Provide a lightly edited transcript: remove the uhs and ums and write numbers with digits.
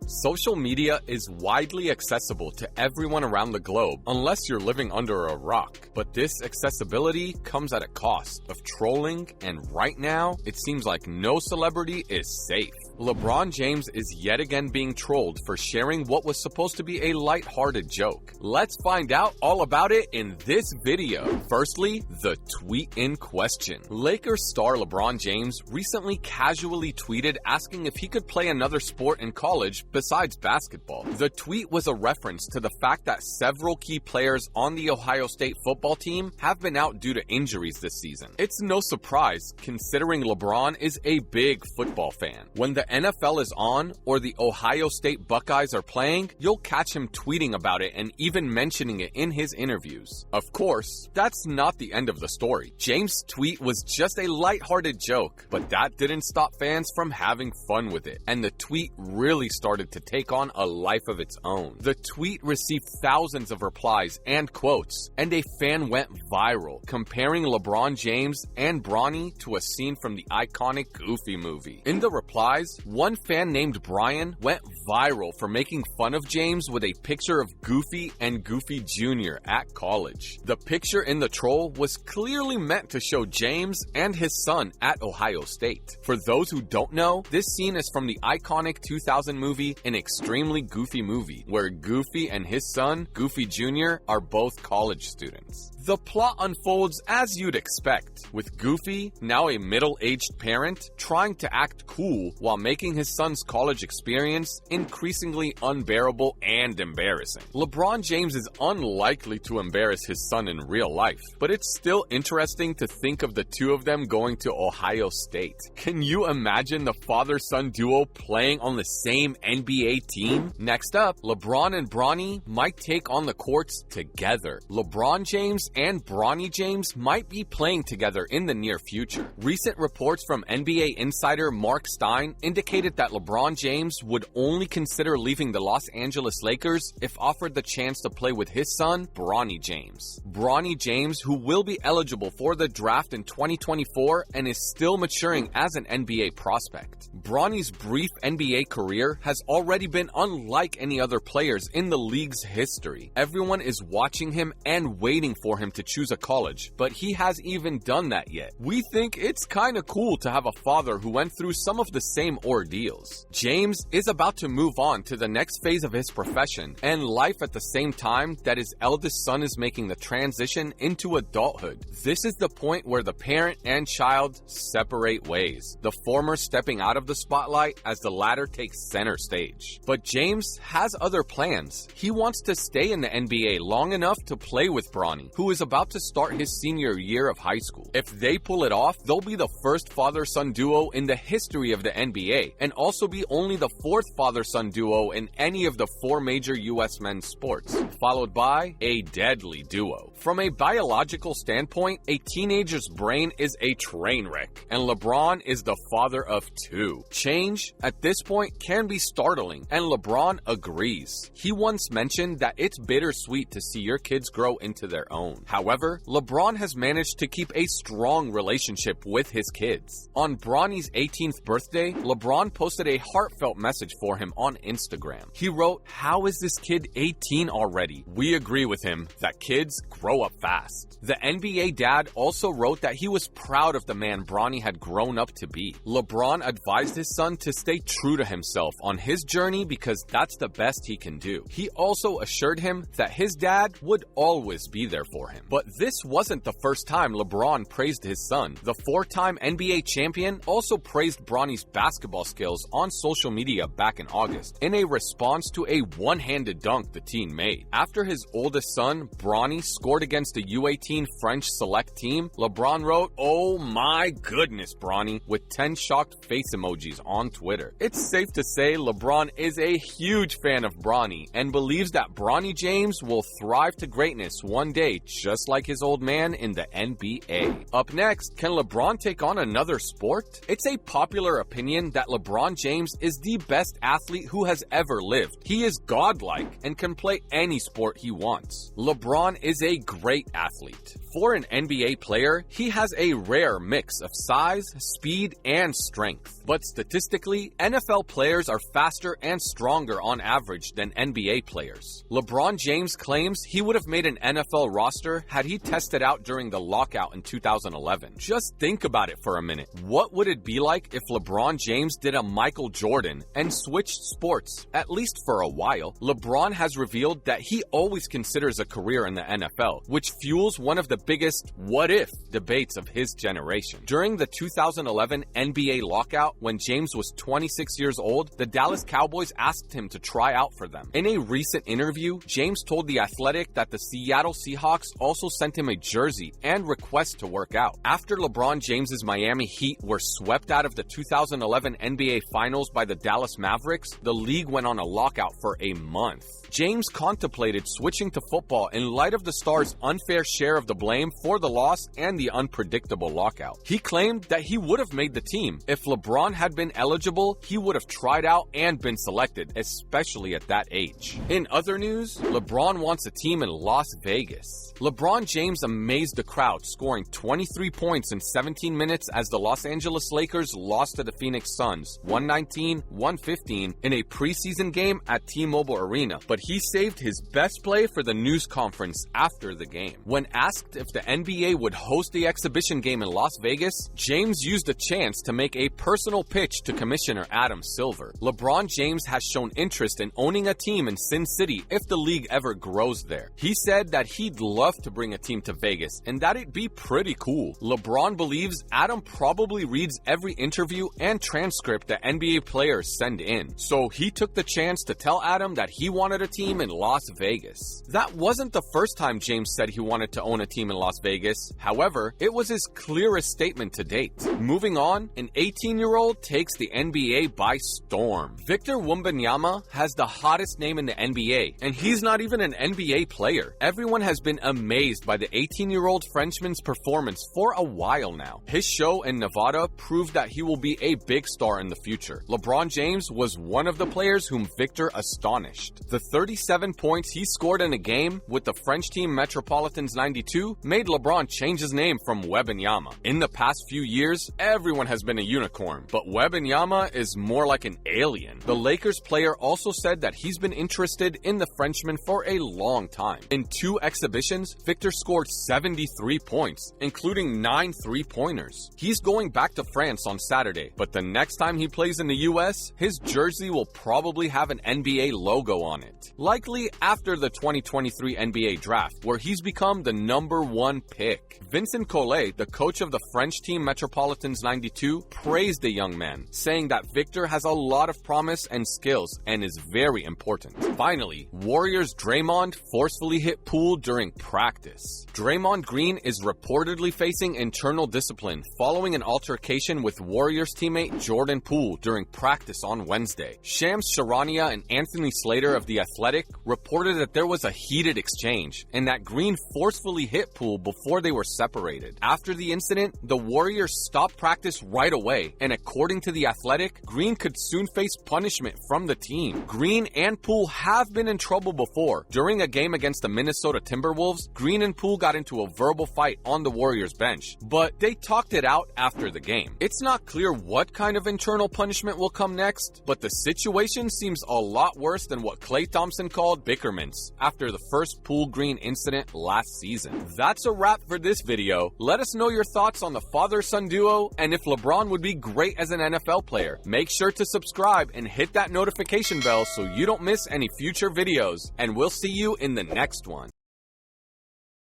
Social media is widely accessible to everyone around the globe, unless you're living under a rock. But this accessibility comes at a cost of trolling, and right now, it seems like no celebrity is safe. LeBron James is yet again being trolled for sharing what was supposed to be a lighthearted joke. Let's find out all about it in this video. Firstly, the tweet in question. Lakers star LeBron James recently casually tweeted asking if he could play another sport in college besides basketball. The tweet was a reference to the fact that several key players on the Ohio State football team have been out due to injuries this season. It's no surprise considering LeBron is a big football fan. When the NFL is on or the Ohio State Buckeyes are playing, you'll catch him tweeting about it and even mentioning it in his interviews. Of course, that's not the end of the story. James' tweet was just a lighthearted joke, but that didn't stop fans from having fun with it, and the tweet really started to take on a life of its own. The tweet received thousands of replies and quotes, and a fan went viral, comparing LeBron James and Bronny to a scene from the iconic Goofy movie. In the replies, one fan named Brian went viral for making fun of James with a picture of Goofy and Goofy Jr. at college. The picture in the troll was clearly meant to show James and his son at Ohio State. For those who don't know, this scene is from the iconic 2000 movie An Extremely Goofy Movie, where Goofy and his son, Goofy Jr., are both college students. The plot unfolds as you'd expect, with Goofy, now a middle-aged parent, trying to act cool while making his son's college experience increasingly unbearable and embarrassing. LeBron James is unlikely to embarrass his son in real life, but it's still interesting to think of the two of them going to Ohio State. Can you imagine the father-son duo playing on the same NBA team? Next up, LeBron and Bronny might take on the courts together. LeBron James and Bronny James might be playing together in the near future. Recent reports from NBA insider Mark Stein indicated that LeBron James would only consider leaving the Los Angeles Lakers if offered the chance to play with his son, Bronny James. Bronny James, who will be eligible for the draft in 2024 and is still maturing as an NBA prospect. Bronny's brief NBA career has already been unlike any other players in the league's history. Everyone is watching him and waiting for him to choose a college, but he hasn't even done that yet. We think it's kinda cool to have a father who went through some of the same ordeals. James is about to move on to the next phase of his profession and life at the same time that his eldest son is making the transition into adulthood. This is the point where the parent and child separate ways, the former stepping out of the spotlight as the latter takes center stage. But James has other plans. He wants to stay in the NBA long enough to play with Bronny, who is about to start his senior year of high school. If they pull it off, they'll be the first father-son duo in the history of the NBA, and also be only the fourth father-son duo in any of the four major US men's sports, followed by a deadly duo. From a biological standpoint, a teenager's brain is a train wreck, and LeBron is the father of two. Change, at this point, can be startling, and LeBron agrees. He once mentioned that it's bittersweet to see your kids grow into their own. However, LeBron has managed to keep a strong relationship with his kids. On Bronny's 18th birthday, LeBron posted a heartfelt message for him on Instagram. He wrote, "How is this kid 18 already? We agree with him that kids grow up fast." The NBA dad also wrote that he was proud of the man Bronny had grown up to be. LeBron advised his son to stay true to himself on his journey because that's the best he can do. He also assured him that his dad would always be there for him. But this wasn't the first time LeBron praised his son. The four-time NBA champion also praised Bronny's basketball skills on social media back in August, in a response to a one-handed dunk the teen made. After his oldest son, Bronny, scored against the U18 French select team, LeBron wrote, "Oh my goodness, Bronny," with 10 shocked face emojis on Twitter. It's safe to say LeBron is a huge fan of Bronny and believes that Bronny James will thrive to greatness one day, just like his old man in the NBA. Up next, can LeBron take on another sport? It's a popular opinion that LeBron James is the best athlete who has ever lived. He is godlike and can play any sport he wants. LeBron is a great athlete. For an NBA player, he has a rare mix of size, speed, and strength. But statistically, NFL players are faster faster and stronger on average than NBA players. LeBron James claims he would have made an NFL roster had he tested out during the lockout in 2011. Just think about it for a minute. What would it be like if LeBron James did a Michael Jordan and switched sports, at least for a while? LeBron has revealed that he always considers a career in the NFL, which fuels one of the biggest what-if debates of his generation. During the 2011 NBA lockout, when James was 26 years old, the Dallas Cowboys asked him to try out for them. In a recent interview, James told The Athletic that the Seattle Seahawks also sent him a jersey and request to work out. After LeBron James's Miami Heat were swept out of the 2011 NBA Finals by the Dallas Mavericks, the league went on a lockout for a month. James contemplated switching to football in light of the Stars' unfair share of the blame for the loss and the unpredictable lockout. He claimed that he would have made the team. If LeBron had been eligible, he would have tried out and been selected, especially at that age. In other news, LeBron wants a team in Las Vegas. LeBron James amazed the crowd, scoring 23 points in 17 minutes as the Los Angeles Lakers lost to the Phoenix Suns 119-115 in a preseason game at T-Mobile Arena, but he saved his best play for the news conference after the game. When asked if the NBA would host the exhibition game in Las Vegas, James used a chance to make a personal pitch to Commissioner Adam Silver. LeBron James has shown interest in owning a team in Sin City if the league ever grows there. He said that he'd love to bring a team to Vegas and that it'd be pretty cool. LeBron believes Adam probably reads every interview and transcript that NBA players send in, so he took the chance to tell Adam that he wanted a team in Las Vegas. That wasn't the first time James said he wanted to own a team in Las Vegas. However, it was his clearest statement to date. Moving on, an 18-year-old takes the NBA by storm. Victor Wembanyama has the hottest name in the NBA, and he's not even an NBA player. Everyone has been amazed by the 18-year-old Frenchman's performance for a while now. His show in Nevada proved that he will be a big star in the future. LeBron James was one of the players whom Victor astonished. The 37 points he scored in a game with the French team Metropolitans 92 made LeBron change his name from Wembanyama. In the past few years, everyone has been a unicorn, but Wembanyama is more like an alien. The Lakers player also said that he's been interested in the Frenchman for a long time. In 2 exhibitions, Victor scored 73 points, including 9 three-pointers. He's going back to France on Saturday, but the next time he plays in the US, his jersey will probably have an NBA logo on it. Likely after the 2023 NBA draft, where he's become the #1 pick. Vincent Collet, the coach of the French team Metropolitans 92, praised the young man, saying that Victor has a lot of promise and skills and is very important. Finally, Warriors Draymond forcefully hit Poole during practice. Draymond Green is reportedly facing internal discipline following an altercation with Warriors teammate Jordan Poole during practice on Wednesday. Shams Charania and Anthony Slater of The Athletic reported that there was a heated exchange and that Green forcefully hit Poole before they were separated. After the incident, the Warriors stopped practice right away, and according to The Athletic, Green could soon face punishment from the team. Green and Poole have been in trouble before. During a game against the Minnesota Timberwolves, Green and Poole got into a verbal fight on the Warriors bench, but they talked it out after the game. It's not clear what kind of internal punishment will come next, but the situation seems a lot worse than what Klay Thompson called bickerments after the first Poole-Green incident last season. That's a wrap for this video. Let us know your thoughts on the father-son duo and if LeBron would be great as an NFL player. Make sure to subscribe and hit that notification bell so you don't miss any future videos, and we'll see you in the next one.